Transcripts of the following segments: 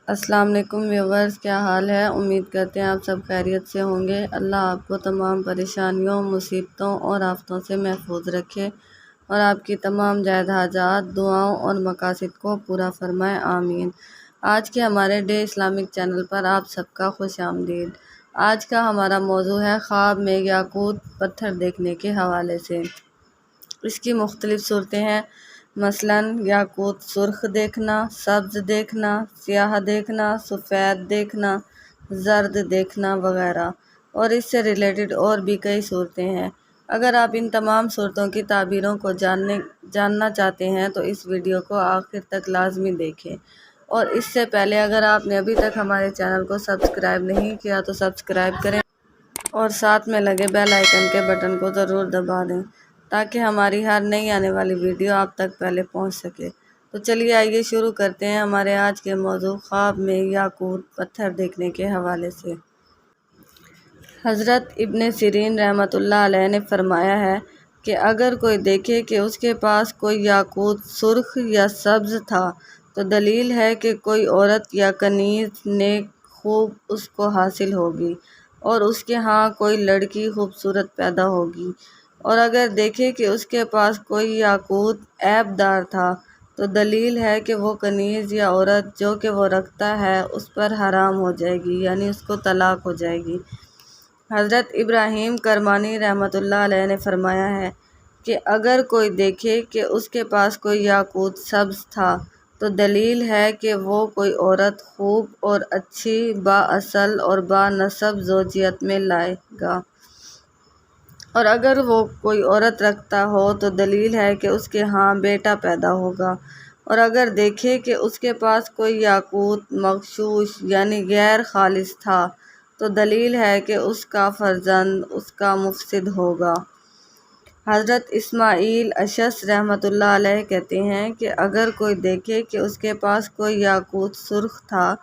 السلام علیکم ویورز، کیا حال ہے؟ امید کرتے ہیں آپ سب خیریت سے ہوں گے۔ اللہ آپ کو تمام پریشانیوں، مصیبتوں اور آفتوں سے محفوظ رکھے اور آپ کی تمام جائز حاجات، دعاؤں اور مقاصد کو پورا فرمائے، آمین۔ آج کے ہمارے ڈے اسلامک چینل پر آپ سب کا خوش آمدید۔ آج کا ہمارا موضوع ہے خواب میں یاقوت پتھر دیکھنے کے حوالے سے۔ اس کی مختلف صورتیں ہیں، مثلاً یاقوت سرخ دیکھنا، سبز دیکھنا، سیاہ دیکھنا، سفید دیکھنا، زرد دیکھنا وغیرہ، اور اس سے ریلیٹڈ اور بھی کئی صورتیں ہیں۔ اگر آپ ان تمام صورتوں کی تعبیروں کو جاننا چاہتے ہیں تو اس ویڈیو کو آخر تک لازمی دیکھیں، اور اس سے پہلے اگر آپ نے ابھی تک ہمارے چینل کو سبسکرائب نہیں کیا تو سبسکرائب کریں اور ساتھ میں لگے بیل آئیکن کے بٹن کو ضرور دبا دیں تاکہ ہماری ہر نئی آنے والی ویڈیو آپ تک پہلے پہنچ سکے۔ تو چلیے آئیے شروع کرتے ہیں ہمارے آج کے موضوع خواب میں یاقوت پتھر دیکھنے کے حوالے سے۔ حضرت ابن سیرین رحمۃ اللہ علیہ نے فرمایا ہے کہ اگر کوئی دیکھے کہ اس کے پاس کوئی یاقوت سرخ یا سبز تھا تو دلیل ہے کہ کوئی عورت یا کنیز نیک خوب اس کو حاصل ہوگی اور اس کے ہاں کوئی لڑکی خوبصورت پیدا ہوگی، اور اگر دیکھے کہ اس کے پاس کوئی یاقوت عیب دار تھا تو دلیل ہے کہ وہ کنیز یا عورت جو کہ وہ رکھتا ہے اس پر حرام ہو جائے گی، یعنی اس کو طلاق ہو جائے گی۔ حضرت ابراہیم کرمانی رحمۃ اللہ علیہ نے فرمایا ہے کہ اگر کوئی دیکھے کہ اس کے پاس کوئی یاقوت سبز تھا تو دلیل ہے کہ وہ کوئی عورت خوب اور اچھی، با اصل اور با نسب زوجیت میں لائے گا، اور اگر وہ کوئی عورت رکھتا ہو تو دلیل ہے کہ اس کے ہاں بیٹا پیدا ہوگا، اور اگر دیکھے کہ اس کے پاس کوئی یاقوت مغشوش یعنی غیر خالص تھا تو دلیل ہے کہ اس کا فرزند اس کا مفسد ہوگا۔ حضرت اسماعیل اشعث رحمۃ اللہ علیہ کہتے ہیں کہ اگر کوئی دیکھے کہ اس کے پاس کوئی یاقوت سرخ تھا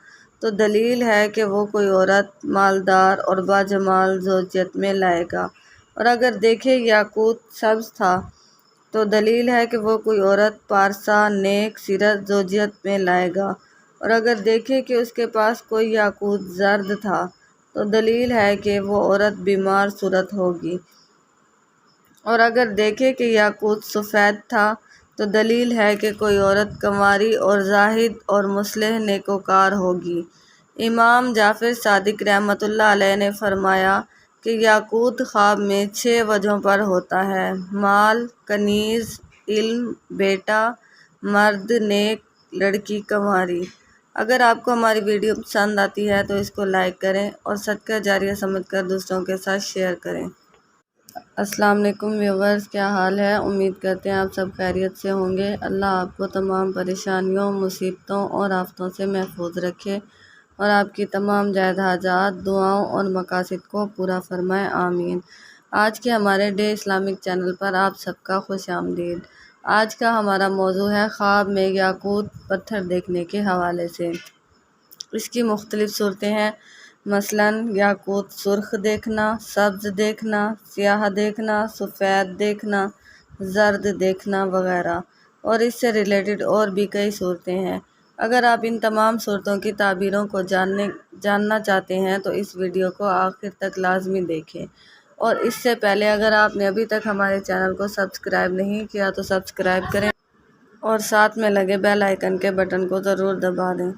تو دلیل ہے کہ وہ کوئی عورت مالدار اور باجمال زوجیت میں لائے گا، اور اگر دیکھے یاقوت سبز تھا تو دلیل ہے کہ وہ کوئی عورت پارسا نیک سیرت زوجیت میں لائے گا، اور اگر دیکھے کہ اس کے پاس کوئی یاقوت زرد تھا تو دلیل ہے کہ وہ عورت بیمار صورت ہوگی، اور اگر دیکھے کہ یاقوت سفید تھا تو دلیل ہے کہ کوئی عورت کنواری اور زاہد اور مصلح نیکوکار ہوگی۔ امام جعفر صادق رحمۃ اللہ علیہ نے فرمایا کہ یاقوت خواب میں 6 وجہوں پر ہوتا ہے: مال، کنیز، علم، بیٹا، مرد نیک، لڑکی کنواری۔ اگر آپ کو ہماری ویڈیو پسند آتی ہے تو اس کو لائک کریں اور صدقہ جاریہ سمجھ کر دوسروں کے ساتھ شیئر کریں۔ السلام علیکم ویورز، کیا حال ہے؟ امید کرتے ہیں آپ سب خیریت سے ہوں گے۔ اللہ آپ کو تمام پریشانیوں، مصیبتوں اور آفتوں سے محفوظ رکھے اور آپ کی تمام جائز حاجات، دعاؤں اور مقاصد کو پورا فرمائے، آمین۔ آج کے ہمارے ڈے اسلامک چینل پر آپ سب کا خوش آمدید۔ آج کا ہمارا موضوع ہے خواب میں یاقوت پتھر دیکھنے کے حوالے سے۔ اس کی مختلف صورتیں ہیں، مثلاً یاقوت سرخ دیکھنا، سبز دیکھنا، سیاہ دیکھنا، سفید دیکھنا، زرد دیکھنا وغیرہ، اور اس سے ریلیٹڈ اور بھی کئی صورتیں ہیں۔ اگر آپ ان تمام صورتوں کی تعبیروں کو جاننا چاہتے ہیں تو اس ویڈیو کو آخر تک لازمی دیکھیں، اور اس سے پہلے اگر آپ نے ابھی تک ہمارے چینل کو سبسکرائب نہیں کیا تو سبسکرائب کریں اور ساتھ میں لگے بیل آئیکن کے بٹن کو ضرور دبا دیں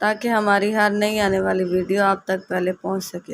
تاکہ ہماری ہر نئی آنے والی ویڈیو آپ تک پہلے پہنچ سکے۔